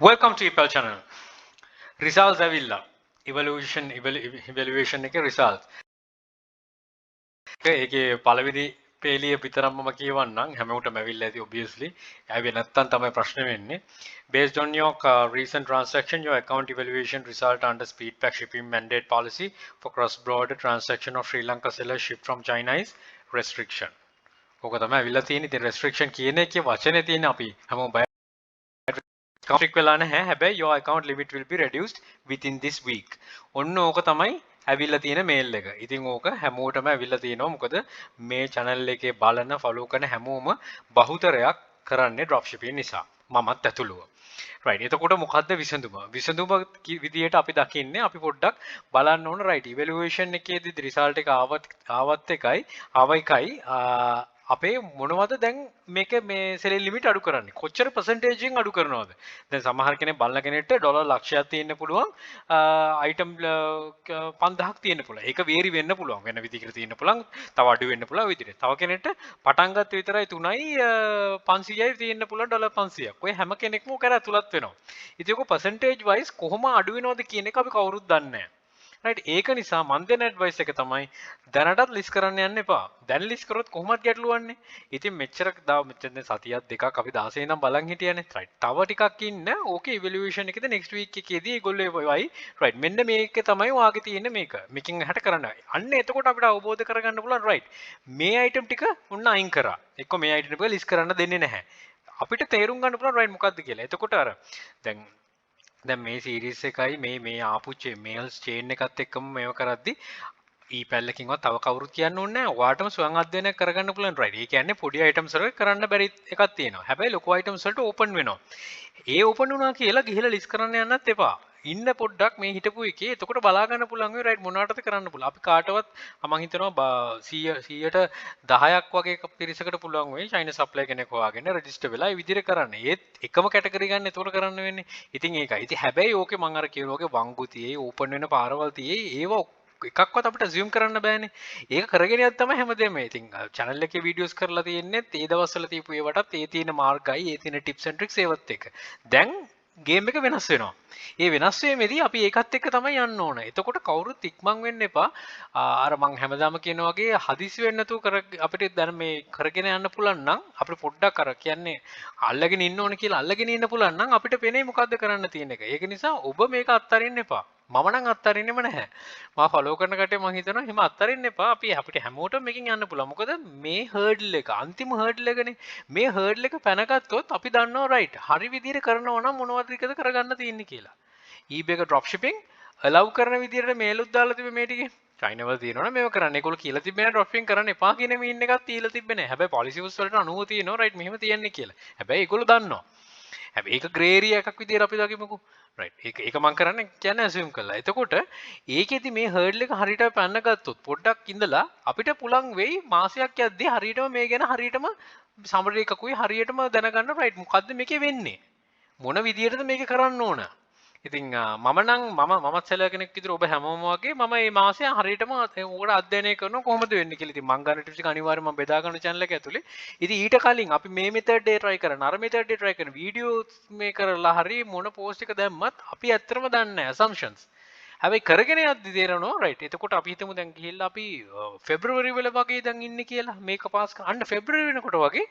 Welcome to EPal channel. Results avilla. Evaluation එකේ results. ඒකේ පළවෙනි පේලිය විතරක් මම කියවන්නම් හැමෝටම ඇවිල්ලා ඇති obviously. ඇවි නැත්තම් තමයි ප්‍රශ්න වෙන්නේ. Based on your recent transaction, your account evaluation result under SpeedPAK shipping mandate policy for cross-border transaction of Sri Lanka sellers shipped from China is restriction. ඕක තමයි ඇවිල්ලා තියෙන්නේ. ඉතින් restriction කියන එකේ වචනේ තියෙන අපි හැමෝම strict වෙලා නැහැ. හැබැයි your account limit will be reduced within this week. ඔන්න ඕක තමයි ඇවිල්ලා තියෙන මේල් එක. ඉතින් ඕක හැමෝටම ඇවිල්ලා තියෙනවා. මොකද මේ channel එකේ බලන follow කරන හැමෝම බහුතරයක් කරන්නේ dropshipping නිසා. මමත් ඇතුළුව. right. එතකොට මොකද්ද විසඳුම? විසඳුම විදියට අපි දකින්නේ අපි පොඩ්ඩක් බලන්න ඕන right. evaluation එකේදී result එක ආවත් එකයි අපේ මොනවද දැන් මේක මේ සෙලින් ලිමිට් අඩු කරන්නේ කොච්චර percentage එකෙන් අඩු කරනවද දැන් සමහර කෙනෙක් බලන කෙනෙක්ට ඩොලර් ලක්ෂයක් තියෙන්න පුළුවන් අයිටම් 5000ක් තියෙන්න පුළුවන් ඒක වේරි වෙන්න පුළුවන් වෙන විදිහකට තියෙන්න පුළුවන් තව අඩු වෙන්න පුළුවන් විදිහට තව කෙනෙක්ට පටන් ගත්ත විතරයි 3යි 500යි තියෙන්න පුළුවන් ඩොලර් 500ක් ඔය හැම කෙනෙක්ම ඔක ඇතුළත් වෙනවා ඉතින් ඔක percentage wise කොහොම අඩු වෙනවද කියන එක අපි කවුරුත් දන්නේ නැහැ right ඒක නිසා මම දෙන ඇඩ්වයිස් එක තමයි දැනටත් ලිස්ට් කරන්න යන්න එපා. දැන් ලිස්ට් කරොත් කොහොමද ගැටලුවන්නේ? ඉතින් මෙච්චර මෙතන සතියක් දෙකක් අපි 16 නම් බලන් හිටියනේ. right. තව ටිකක් ඉන්න ඕකේ ඉවැලුවේෂන් එකේද next week එකේදී ඒගොල්ලෝ වයි right. මෙන්න මේක තමයි වාගේ තියෙන්නේ මේක. මේකෙන් එහාට කරන්න. අන්න එතකොට අපිට අවබෝධ කරගන්න පුළුවන් right. මේ item ටික උන්න අයින් කරා. එක්ක මේ item ටික ලිස්ට් කරන්න දෙන්නේ නැහැ. අපිට තේරුම් ගන්න පුළුවන් right මොකක්ද කියලා. එතකොට අර දැන් මේ සීරීස් එකයි මේ ආපු මේල්ස් චේන් එකත් එක්කම මේව කරද්දි EPal එකකින්වත් තව කවුරුත් කියන්න ඕනේ නැහැ. ඔයාටම ස්වයං අධ්‍යයනය කරගන්න පුළුවන් right. ඒ කියන්නේ පොඩි items වල කරන්න බැරි එකක් තියෙනවා. හැබැයි ලොකු items වලට open වෙනවා. ඒ open වුණා කියලා ගිහලා list කරන්න යන්නත් එපා. ඉන්න පොඩ්ඩක් මේ හිටපු එකේ එතකොට බලා ගන්න පුළුවන් වෙයි right මොනවටද කරන්න පුළුවන්. අපි කාටවත් මම හිතනවා 100ට 10ක් වගේ පිරිසකට පුළුවන් වෙයි China supply කෙනෙක් හොයාගෙන register වෙලා ඒ විදිහට කරන්න. ඒත් එකම කැටගරි ගන්න එතකොට කරන්න වෙන්නේ. ඉතින් ඒකයි. ඉතින් හැබැයි ඕකේ මම අර කියන වගේ වංගු තියේ open වෙන පාරවල් තියේ ඒව එකක්වත් අපිට assume කරන්න බෑනේ. ඒක කරගෙන යද්දි තමයි හැමදේම. ඉතින් channel එකේ videos කරලා තියෙන්නේ ඒ දවස්වල තියපු ඒවටත් ඒ තියෙන මාර්ගයි ඒ තියෙන tips and tricks ඒවත් එක. දැන් ගේම් එක වෙනස් වෙනවා. ඒ වෙනස් වීමේදී අපි ඒකත් එක්ක තමයි යන්න ඕන. එතකොට කවුරුත් ඉක්මන් වෙන්න එපා. අර මං හැමදාම කියන වගේ හදිසි වෙන්න නැතුව අපිට දැන් මේ කරගෙන යන්න පුළුවන් නම් අපිට පොඩ්ඩක් අර කියන්නේ අල්ලගෙන ඉන්න ඕන කියලා අල්ලගෙන ඉන්න පුළුවන් නම් අපිට පෙනේ මොකද්ද කරන්න තියෙන එක. ඒක නිසා ඔබ මේක අත්හරින්න එපා. මම නම් අත්හරින්නෙම නැහැ. මම ෆලෝ කරන කටේ මම හිතනවා එහෙම අත්හරින්න එපා. අපිට හැමෝටම මේකෙන් යන්න පුළුවන්. මොකද මේ හර්ඩල් එක අන්තිම හර්ඩල් එකනේ. මේ හර්ඩල් එක පැනගත්තොත් අපි දන්නවා right. හරි විදිහට කරනවා නම් මොනවද ටිකද කරගන්න තියෙන්නේ කියලා. eBay එක dropshipping allow කරන විදිහට මේලුත් දාලා තිබෙ මේ ටිකේ. China වල තියෙනවනේ මේව කරන්න. ඒගොල්ලෝ කියලා තිබෙනවා dropshipping කරන්න එපා කියන මීන් එකක් තියලා තිබෙන්නේ නැහැ. හැබැයි policy rules වලට අනුව තියෙනවා right මෙහෙම තියන්නේ කියලා. හැබැයි ඒගොල්ලෝ දන්නවා. හැබැයි ඒක ග්‍රේ ඒරියා එකක් විදිහට අපි දකිමුකෝ. right. ඒක මම කරන්නේ කියන්නේ assume කරලා. එතකොට ඒකෙදි මේ hurdle එක හරියට පැන්න ගත්තොත් පොඩ්ඩක් ඉඳලා අපිට පුළුවන් වෙයි මාසයක් යද්දී හරියටම මේ ගැන හරියටම සමරි එකකුයි හරියටම දැනගන්න right. මොකද්ද මේකේ වෙන්නේ? මොන විදියටද මේක කරන්න ඕන? ඉතින් මමත් සෙලර් කෙනෙක් විදිහට ඔබ හැමෝම වගේ මම මේ මාසය හරියටම ඕකට අධ්‍යයනය කරනවා කොහොමද වෙන්නේ කියලා. ඉතින් මම ගන්න ටිප්ස් එක අනිවාර්යයෙන් මම බෙදා ගන්න channel එක ඇතුලේ. ඉතින් ඊට කලින් අපි මේ method එක try කරන අර method එක try කරන වීඩියෝ මේ කරලා හරි මොන post එක දැම්මත් අපි ඇත්තටම දන්නේ නැහැ assumptions. හැබැයි කරගෙන යද්දි තේරෙනවා right. එතකොට අපි හිතමු දැන් ගිහිල්ලා අපි February වල වගේ දැන් ඉන්නේ කියලා. මේක පාස් කරන්න February වෙනකොට වගේ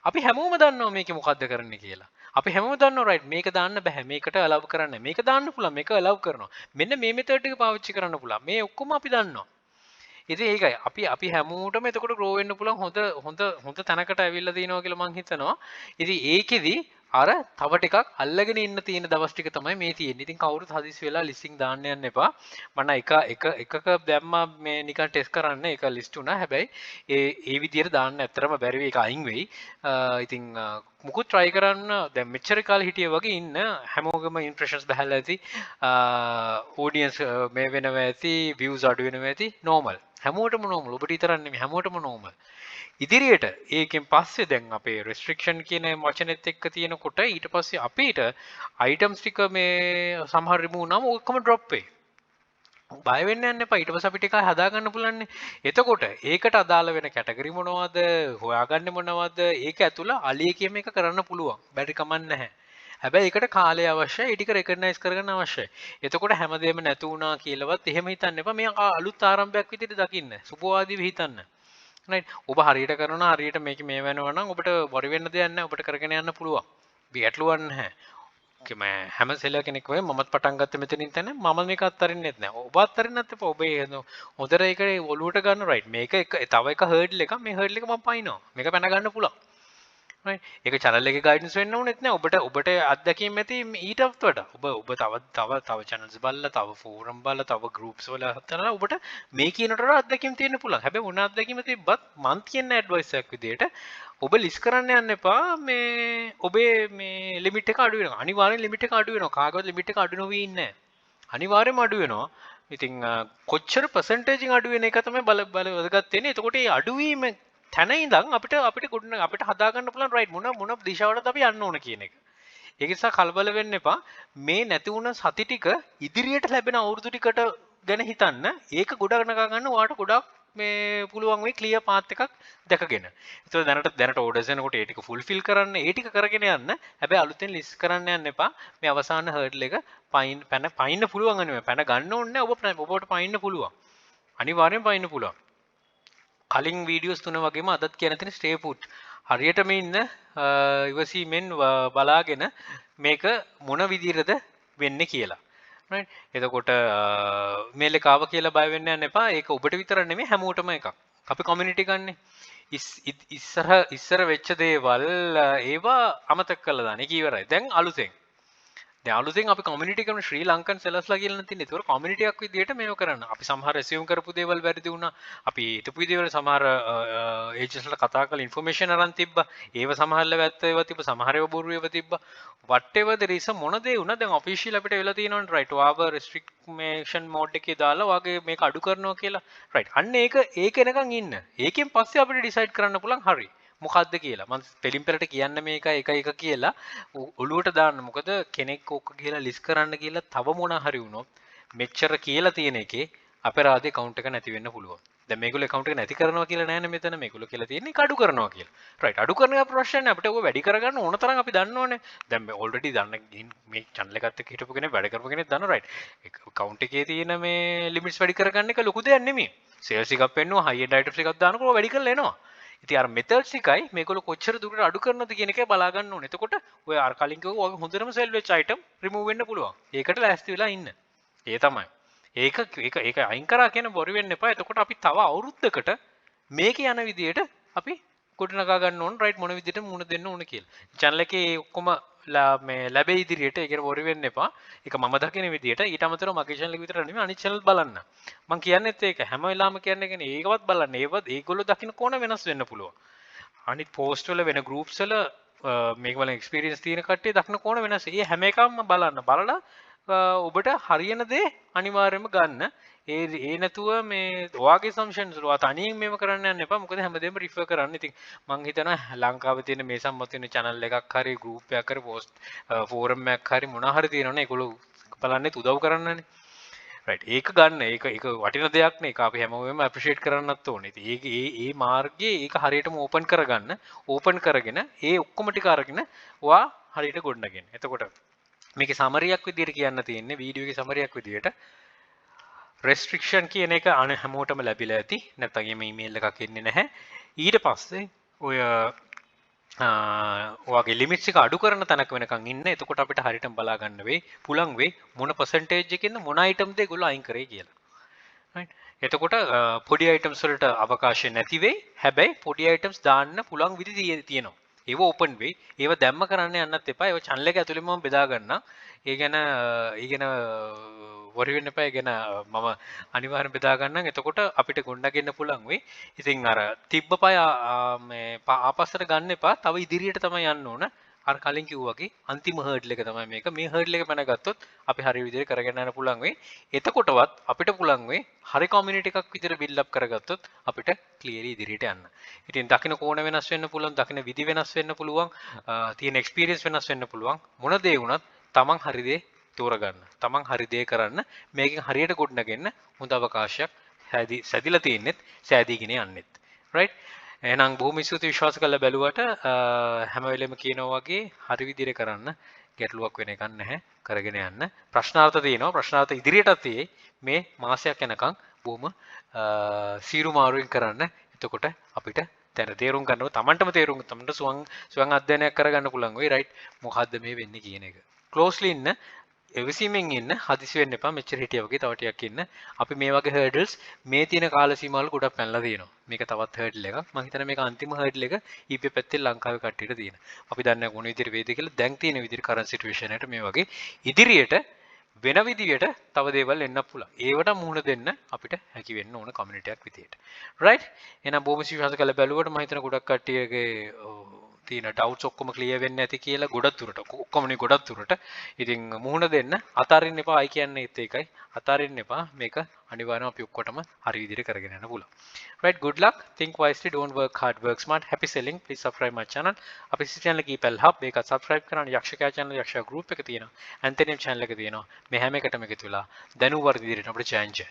අපි හැමෝම දන්නවා මේකේ මොකද්ද කරන්නේ කියලා. අපි හැමෝම දන්නවා right මේක දාන්න බෑ මේකට allow කරන්න මේක දාන්න පුළුවන් මේක allow කරනවා. මෙන්න මේ method එක පාවිච්චි කරන්න පුළුවන්. මේ ඔක්කොම අපි දන්නවා. ඉතින් ඒකයි අපි හැමෝටම එතකොට grow වෙන්න පුළුවන් හොඳ තැනකට ඇවිල්ලා දිනවා කියලා මම හිතනවා. ඉතින් ඒකෙදි අර තව ටිකක් අල්ලගෙන ඉන්න තියෙන දවස් ටික තමයි මේ තියෙන්නේ. ඉතින් කවුරුත් හදිසි වෙලා ලිස්ටිං දාන්න යන්න එපා. මම එකක දැම්මා මේ නිකන් ටෙස්ට් කරන්න ඒක ලිස්ට් වුණා. හැබැයි ඒ විදියට දාන්න ඇත්තරම බැරි වෙයි ඒක අයින් වෙයි. ඉතින් මුකුත් try කරන්න දැන් මෙච්චර කාලෙ හිටිය වගේ ඉන්න හැමෝගම impressions බහලා ඇති. audience මේ වෙනවා ඇති views අඩු වෙනවා ඇති normal. හැමෝටම normal. ඔබට විතරක් නෙමෙයි හැමෝටම normal. ඉදිරියට ඒකෙන් පස්සේ දැන් අපේ restriction කියන වචනේත් එක්ක තියෙනකොට ඊට පස්සේ අපිට items ටික මේ සමහර remove වුණාම ඔක්කොම drop වෙයි. බය වෙන්න යන්න එපා. ඊට පස්සේ අපිට එකයි හදා ගන්න පුළුවන්නේ. එතකොට ඒකට අදාළ වෙන කැටගරි මොනවද? හොයාගන්නේ මොනවද? ඒක ඇතුළ අලිය කියම එක කරන්න පුළුවන්. බැරි කමක් නැහැ. හැබැයි ඒකට කාලය අවශ්‍යයි. ඒ ටික රෙකග්නයිස් කරගන්න අවශ්‍යයි. එතකොට හැමදේම නැතු වුණා කියලාවත් එහෙම හිතන්න එපා. මේ අලුත් ආරම්භයක් විදිහට දකින්න. සුබවාදීව හිතන්න. right ඔබ හරියට කරනවා හරියට මේක මේ වෙනවා නම් ඔබට වරි වෙන්න දෙයක් නැහැ. ඔබට කරගෙන යන්න පුළුවන්. ගැටලුවක් නැහැ. මම හැම සෙලර් කෙනෙක් වගේ මමත් පටන් ගත්තේ මෙතනින් තමයි මම මේක අත්තරින්නෙත් නැහැ. ඔබ අත්තරින්නත් එපා. ඔබ හොඳට ඒක ඔලුවට ගන්න right. මේක තව එක හර්ඩල් එකක්. මේ හර්ඩල් එක මම පයින්නවා. මේක පැන ගන්න පුළුවන්. right ඒක channel එකේ guidance වෙන්න ඕනෙත් නෑ ඔබට අත්දැකීම් ඇති ඊටත් වඩා ඔබ තව channels බලලා තව forum බලලා තව groups වල හතරලා ඔබට මේ කියනට වඩා අත්දැකීම් තියෙන්න පුළුවන් හැබැයි මොන අත්දැකීම තිබ්බත් මන් කියන advice එකක් විදියට ඔබ list කරන්න යන්න එපා මේ ඔබේ මේ limit එක අඩු වෙනවා අනිවාර්යෙන් limit එක අඩු වෙනවා කාගවත් limit එක අඩු නොවී ඉන්නේ නෑ අනිවාර්යෙන්ම අඩු වෙනවා ඉතින් කොච්චර percentage එකෙන් අඩු වෙන එක තමයි බලවත් වෙන්නේ එතකොට මේ අඩුවීම තැන ඉඳන් අපිට ගොඩන අපිට හදා ගන්න පුළුවන් රයිට් මොන දිශාවටද අපි යන්න ඕන කියන එක. ඒක නිසා කලබල වෙන්න එපා. මේ නැති වුණ සති ටික ඉදිරියට ලැබෙන අවුරුදු ටිකට ගැන හිතන්න. ඒක ගොඩනගා ගන්න ඔයාලට ගොඩක් මේ පුළුවන් වෙයි ක්ලියර් පාත් එකක් දැකගෙන. ඒතකොට දැනට ඕඩර්ස් එනකොට ඒ ටික ෆුල්ෆිල් කරන්න, ඒ ටික කරගෙන යන්න. හැබැයි අලුතෙන් ලිස්ට් කරන්න යන්න එපා. මේ අවසාන හර්ඩල් එක පයින්න පුළුවන් නෙමෙයි. පැන ගන්න ඕනේ ඔබට පයින්න පුළුවන්. අනිවාර්යෙන් පයින්න පුළුවන්. කලින් වීඩියෝස් තුන වගේම අදත් කියන තැන ස්ටේ පුට් හරියටම ඉන්න ඉවසීමෙන් බලාගෙන මේක මොන විදිහටද වෙන්නේ කියලා right එතකොට මේල් එක ආව කියලා බය වෙන්න යන්න එපා ඒක ඔබට විතර නෙමෙයි හැමෝටම එකක් අපි කමියුනිටි ගන්නෙ ඉස්සර වෙච්ච දේවල් ඒවා අමතක කරලා දාන්න ඒක ඉවරයි දැන් අලුතෙන් අලුතෙන් අපි කමියුනිටි කරන ශ්‍රී ලංකන් සෙලර්ස්ලා කියලා තියෙනවා. ඒතකොට කමියුනිටි එකක් විදියට මේව කරන්න. අපි සමහර assume කරපු දේවල් වැරදි වුණා. අපි හිතපු දේවල් සමහර ඒජන්ට්ස්ලා කතා කරලා ඉන්ෆර්මේෂන් අරන් තිබ්බා. ඒව සමහරලා වැත්ත ඒවා තිබ්බා. සමහර ඒවා බොරු ඒවා තිබ්බා. whatever the reason මොන දේ වුණා දැන් ඔෆිෂියල් අපිට වෙලා තියෙනවනේ right. ඔයාව restriction mode එකේ දාලා ඔයාගේ මේක අඩු කරනවා කියලා. right. අන්න ඒක එනකන් ඉන්න. ඒකෙන් පස්සේ අපිට decide කරන්න පුළුවන් හරි. මොකක්ද කියලා මම පෙලින් පෙරට කියන්න මේක එක කියලා ඔළුවට දාන්න මොකද කෙනෙක් ඔක්ක කියලා ලිස්ට් කරන්න කියලා තව මොන හරි වුණොත් මෙච්චර කියලා තියෙන එකේ අපරාධේ account එක නැති වෙන්න පුළුවන් දැන් මේගොල්ලෝ account එක නැති කරනවා කියලා නෑනේ මෙතන මේගොල්ලෝ කියලා තියෙන්නේ ඒක අඩු කරනවා කියලා right අඩු කරන එක ප්‍රශ්නේ අපිට ඔය වැඩි කරගන්න ඕන තරම් අපි දන්නවනේ දැන් මේ already දන්න මේ channel එකත් එක්ක හිටපු කෙනෙක් වැඩ කරපු කෙනෙක් දන්නවා right account එකේ තියෙන මේ limits වැඩි කරගන්න එක ලොකු දෙයක් නෙමෙයි sales එකක් පෙන්නුවා high end items එකක් දානකොට වැඩි කරලා එනවා ඉතින් අර මෙතඩ්ස් එකයි මේගොල්ලෝ කොච්චර දුරට අඩු කරනවද කියන එක බලා ගන්න ඕනේ. එතකොට ඔය අර කලින් කිව්වා වගේ හොඳටම සෙල් වෙච්ච අයිටම් රිමූව් වෙන්න පුළුවන්. ඒකට ලෑස්ති වෙලා ඉන්න. ඒ තමයි. ඒක අයින් කරා කියන බොරු වෙන්න එපා. එතකොට අපි තව අවුරුද්දකට මේක යන විදියට අපි ගොඩනගා ගන්න ඕන රයිට් මොන විදියට මුණ දෙන්න ඕන කියලා. channel එකේ ඔක්කොම මේ ලැබෙයි ඉදිරියට ඒකට බොරු වෙන්න එපා. ඒක මම දකින විදියට ඊට අමතරව මගේ channel එක විතර නෙමෙයි අනිත් channel බලන්න. මම කියන්නේත් ඒක හැම වෙලාවෙම කියන්නේ කියන්නේ ඒකවත් බලන්න. ඒගොල්ලෝ දකින්න කොන වෙනස් වෙන්න පුළුවන්. අනිත් post වල වෙන groups වල මේක වල experience තියෙන කට්ටිය දකින්න කොන වෙනස්. ඒ හැම එකක්ම බලන්න. බලලා ඔබට හරියන දේ අනිවාර්යයෙන්ම ගන්න. ඒ නැතුව මේ ඔයාගේ assumptions ඔයා තනියෙන් මේව කරන්න යන්න එපා. මොකද හැමදේම refer කරන්න. ඉතින් මම හිතනවා ලංකාවේ තියෙන මේ සම්මත වෙන channel එකක් හරි group එකක් හරි post forum එකක් හරි මොනවා හරි තියෙනවනේ ඒගොල්ලෝ බලන්නෙත් උදව් කරන්නනේ. right ඒක ගන්න. ඒක වටින දෙයක් නේ. ඒක අපි හැමෝම appreciate කරන්නත් ඕනේ. ඉතින් ඒ මාර්ගයේ ඒක හරියටම open කරගන්න. open කරගෙන ඒ ඔක්කොම ටික අරගෙන ඔයා හරියට ගොඩනගන්න. එතකොට මේකේ සමරියක් විදියට කියන්න තියෙන්නේ වීඩියෝ එකේ සමරියක් විදියට restriction කියන එක හැමෝටම ලැබිලා ඇති නැත්නම් මේ ඊමේල් එකක් එන්නේ නැහැ ඊට පස්සේ ඔය ඔයාගේ ලිමිට්ස් එක අඩු කරන තැනක වෙනකන් ඉන්න එතකොට අපිට හරියටම බලා ගන්න වෙයි පුළුවන් වෙයි මොන percentage එකකින්ද මොන item ද ඒගොල්ලෝ අයින් කරේ කියලා right එතකොට පොඩි items වලට අවකාශය නැති වෙයි හැබැයි පොඩි items දාන්න පුළුවන් විදි තියෙනවා ඒව ඕපන් වෙයි ඒව දැම්ම කරන්න යන්නත් එපා ඒව channel එක ඇතුළෙම මම බෙදා ගන්නම් ඒ ගැන වරි වෙන්න එපා ඒ ගැන මම අනිවාර්යෙන් බෙදා ගන්නම් එතකොට අපිට ගොඩනගෙන්න පුළුවන් වෙයි ඉතින් අර තිබ්බ පය මේ ආපස්සට ගන්න එපා තව ඉදිරියට තමයි යන්න ඕන අර කලින් කිව්වා වගේ අන්තිම හර්ඩල් එක තමයි මේක මේ හර්ඩල් එක පැනගත්තොත් අපි හරි විදිහට කරගෙන යන්න පුළුවන් වෙයි එතකොටවත් අපිට පුළුවන් වෙයි හරි කමියුනිටි එකක් විදිහට බිල්ඩ් අප් කරගත්තොත් අපිට ක්ලියර්ලි ඉදිරියට යන්න. ඉතින් දකින්න කෝණ වෙනස් වෙන්න පුළුවන්, දකින්න විදි වෙනස් වෙන්න පුළුවන්, තියෙන එක්ස්පීරියන්ස් වෙනස් වෙන්න පුළුවන්. මොන දේ වුණත් තමන් හරි දේ තෝරගන්න. තමන් හරි දේ කරන්න. මේකෙන් හරියට ගොඩනගෙන්න හොඳ අවකාශයක් සැදිලා තියෙන්නෙත් සෑදීගෙන යන්නෙත්. right? එහෙනම් බොහොම ස්තුතියි විශ්වාස කරලා බැලුවට හැම වෙලෙම කියනවා වගේ හරි විදිහට කරන්න. ගැටලුවක් වෙන එකක් නැහැ. කරගෙන යන්න. ප්‍රශ්නාර්ථ තියෙනවා. ප්‍රශ්නාර්ථ ඉදිරියටත් තියෙයි. මේ මාසයක් යනකම් බොහොම සීරු මාරුවෙන් කරන්න. එතකොට අපිට දැන් තේරුම් ගන්නව තමන්ටම තේරුම් තමන්ට ස්වයං අධ්‍යයනයක් කරගන්න පුළුවන් වෙයි රයිට් මොකද්ද මේ වෙන්නේ කියන එක. ක්ලෝස්ලි ඉන්න එවිසීමෙන් ඉන්න හදිසි වෙන්න එපා මෙච්චර හිටියා වගේ තව ටිකක් ඉන්න. අපි මේ වගේ හර්ඩල්ස් මේ තියෙන කාල සීමාවල ගොඩක් පැනලා තියෙනවා. මේක තවත් හර්ඩල් එකක්. මම හිතන්නේ මේක අන්තිම හර්ඩල් එක EP පැත්තේ ලංකාවේ කට්ටියට තියෙන. අපි දන්නේ මොන විදිහට වේද කියලා දැන් තියෙන විදිහට කරන්ට් සිටුේෂන් එකට මේ වගේ ඉදිරියට වෙන විදියට තව දේවල් එන්න පුළුවන්. ඒවට මුහුණ දෙන්න අපිට හැකි වෙන්න ඕන කමියුනිටි එකක් විදියට. රයිට්? එහෙනම් බොහොම විශ්වාස කරලා බැලුවට මම හිතන ගොඩක් කට්ටියගේ තියෙන ඩවුට්ස් ඔක්කොම ක්ලියර් වෙන්නේ නැති කියලා ගොඩක් දුරට ඔක්කොම නේ ගොඩක් දුරට. ඉතින් මුහුණ දෙන්න අතාරින්න එපා. අයි කියන්නේ ඒකයි. අතාරින්න එපා. මේක අනිවාර්යයෙන්ම අපි ඔක්කොටම හරි විදිහට කරගෙන යන්න පුළුවන්. Right, good luck. Think wisely. Don't work hard. Work smart. Happy selling. Please subscribe my channel. අපි channel එක EPal hub මේක subscribe කරන්න යක්ෂකයා channel යක්ෂයා group එක තියෙනවා. Anthony channel එක තියෙනවා. මේ හැම එකටම එකතු වෙලා දැනුවර්ධ විදිහට අපිට challenge